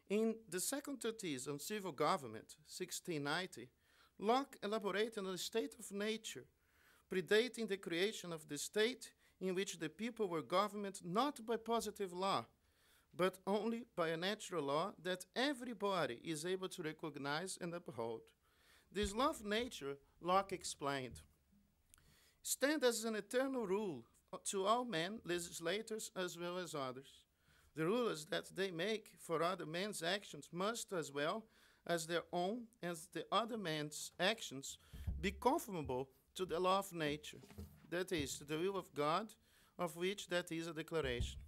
In the second treatise on civil government, 1690, Locke elaborated on the state of nature, predating the creation of the state in which the people were governed not by positive law, but only by a natural law that everybody is able to recognize and uphold. This law of nature, Locke explained, stands as an eternal rule to all men, legislators as well as others. The rules that they make for other men's actions must, as well as their own and the other man's actions, be conformable to the law of nature, that is, to the will of God, of which that is a declaration.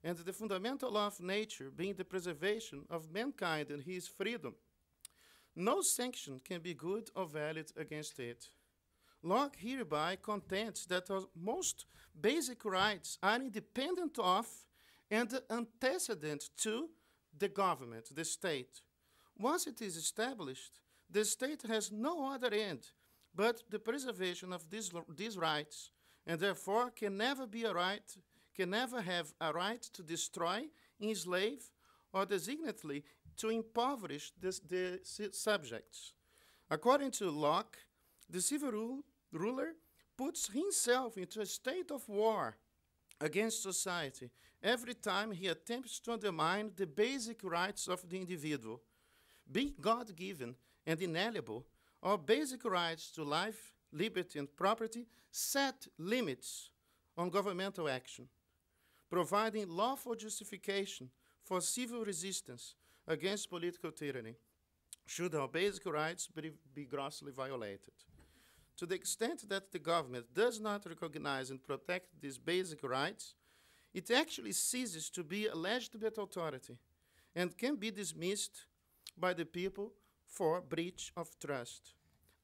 And the fundamental law of nature being the preservation of mankind and his freedom, no sanction can be good or valid against it. Locke hereby contends that our most basic rights are independent of and antecedent to the government, the state. Once it is established, the state has no other end but the preservation of these rights, and therefore can never have a right to destroy, enslave, or designately to impoverish the subjects. According to Locke, the civil ruler puts himself into a state of war against society every time he attempts to undermine the basic rights of the individual, be God-given and inalienable. Our basic rights to life, liberty, and property set limits on governmental action, providing lawful justification for civil resistance against political tyranny, should our basic rights be grossly violated. To the extent that the government does not recognize and protect these basic rights, it actually ceases to be a legitimate authority and can be dismissed by the people for breach of trust.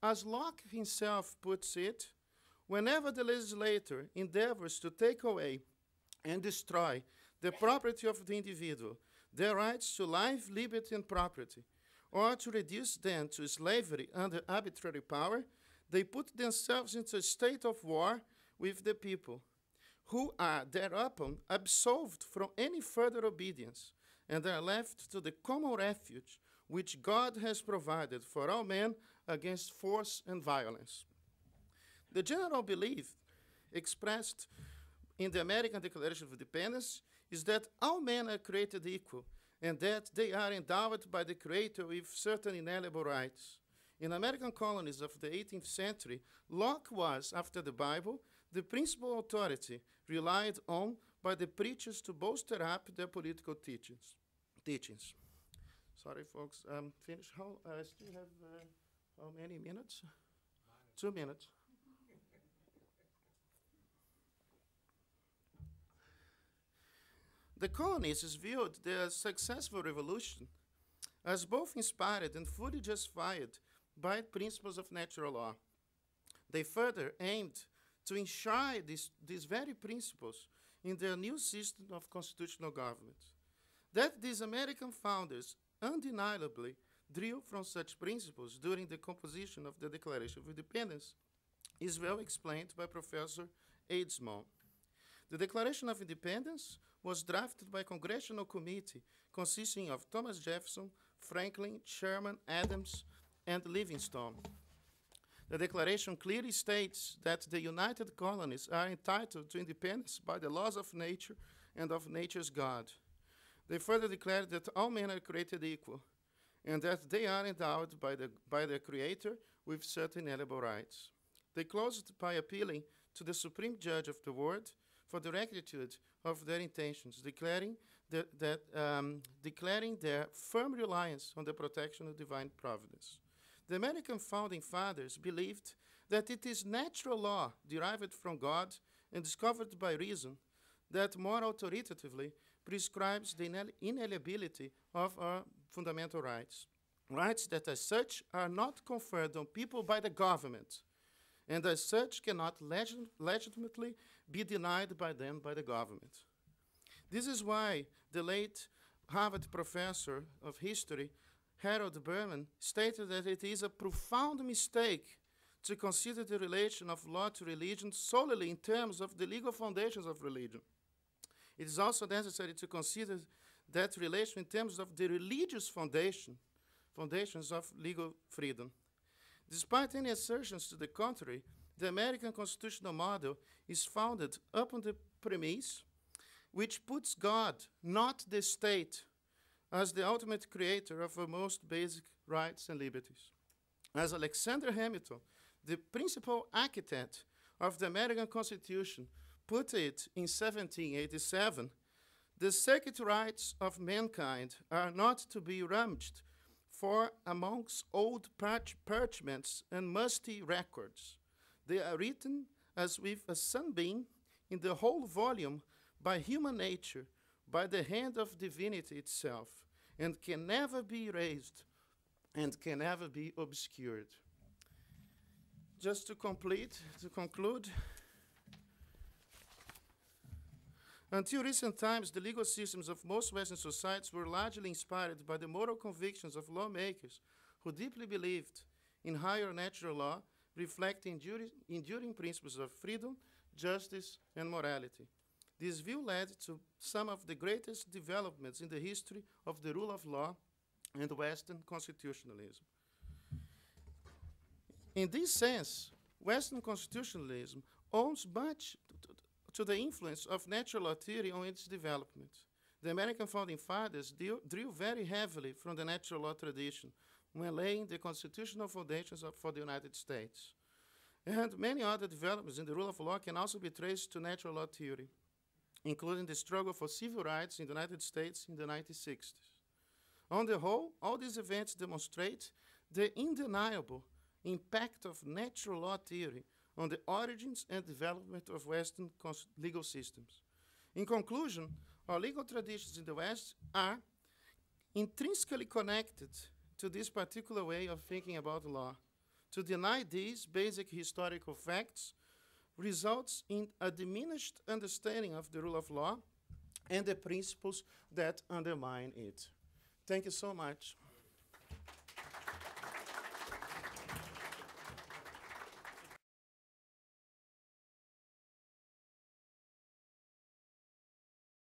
As Locke himself puts it, whenever the legislator endeavors to take away and destroy the property of the individual, their rights to life, liberty, and property, or to reduce them to slavery under arbitrary power, they put themselves into a state of war with the people, who are thereupon absolved from any further obedience, and are left to the common refuge which God has provided for all men against force and violence. The general belief expressed in the American Declaration of Independence is that all men are created equal and that they are endowed by the Creator with certain inalienable rights. In American colonies of the 18th century, Locke was, after the Bible, the principal authority relied on by the preachers to bolster up their political teachings. Sorry, folks. Finish. I still have how many minutes? 2 minutes. The colonists viewed their successful revolution as both inspired and fully justified by principles of natural law. They further aimed to enshrine these very principles in their new system of constitutional government. That these American founders undeniably drew from such principles during the composition of the Declaration of Independence is well explained by Professor Eidsmoe. The Declaration of Independence was drafted by a congressional committee consisting of Thomas Jefferson, Franklin, Sherman, Adams, and Livingstone. The Declaration clearly states that the United Colonies are entitled to independence by the laws of nature and of nature's God. They further declared that all men are created equal, and that they are endowed by their Creator with certain inalienable rights. They closed by appealing to the Supreme Judge of the world for the rectitude of their intentions, declaring their firm reliance on the protection of divine providence. The American founding fathers believed that it is natural law derived from God and discovered by reason that more authoritatively prescribes the inalienability of our fundamental rights, rights that as such are not conferred on people by the government, and as such cannot legitimately be denied by them by the government. This is why the late Harvard professor of history, Harold Berman, stated that it is a profound mistake to consider the relation of law to religion solely in terms of the legal foundations of religion. It is also necessary to consider that relation in terms of the religious foundations of legal freedom. Despite any assertions to the contrary, the American constitutional model is founded upon the premise which puts God, not the state, as the ultimate creator of our most basic rights and liberties. As Alexander Hamilton, the principal architect of the American Constitution, put it in 1787, the sacred rights of mankind are not to be rummaged for amongst old parchments and musty records. They are written as with a sunbeam in the whole volume by human nature, by the hand of divinity itself, and can never be erased and can never be obscured. Just to conclude, until recent times, the legal systems of most Western societies were largely inspired by the moral convictions of lawmakers who deeply believed in higher natural law, reflecting enduring principles of freedom, justice, and morality. This view led to some of the greatest developments in the history of the rule of law and Western constitutionalism. In this sense, Western constitutionalism owes much to the influence of natural law theory on its development. The American founding fathers drew very heavily from the natural law tradition when laying the constitutional foundations for the United States. And many other developments in the rule of law can also be traced to natural law theory, including the struggle for civil rights in the United States in the 1960s. On the whole, all these events demonstrate the undeniable impact of natural law theory on the origins and development of Western legal systems. In conclusion, our legal traditions in the West are intrinsically connected to this particular way of thinking about law. To deny these basic historical facts results in a diminished understanding of the rule of law and the principles that undermine it. Thank you so much.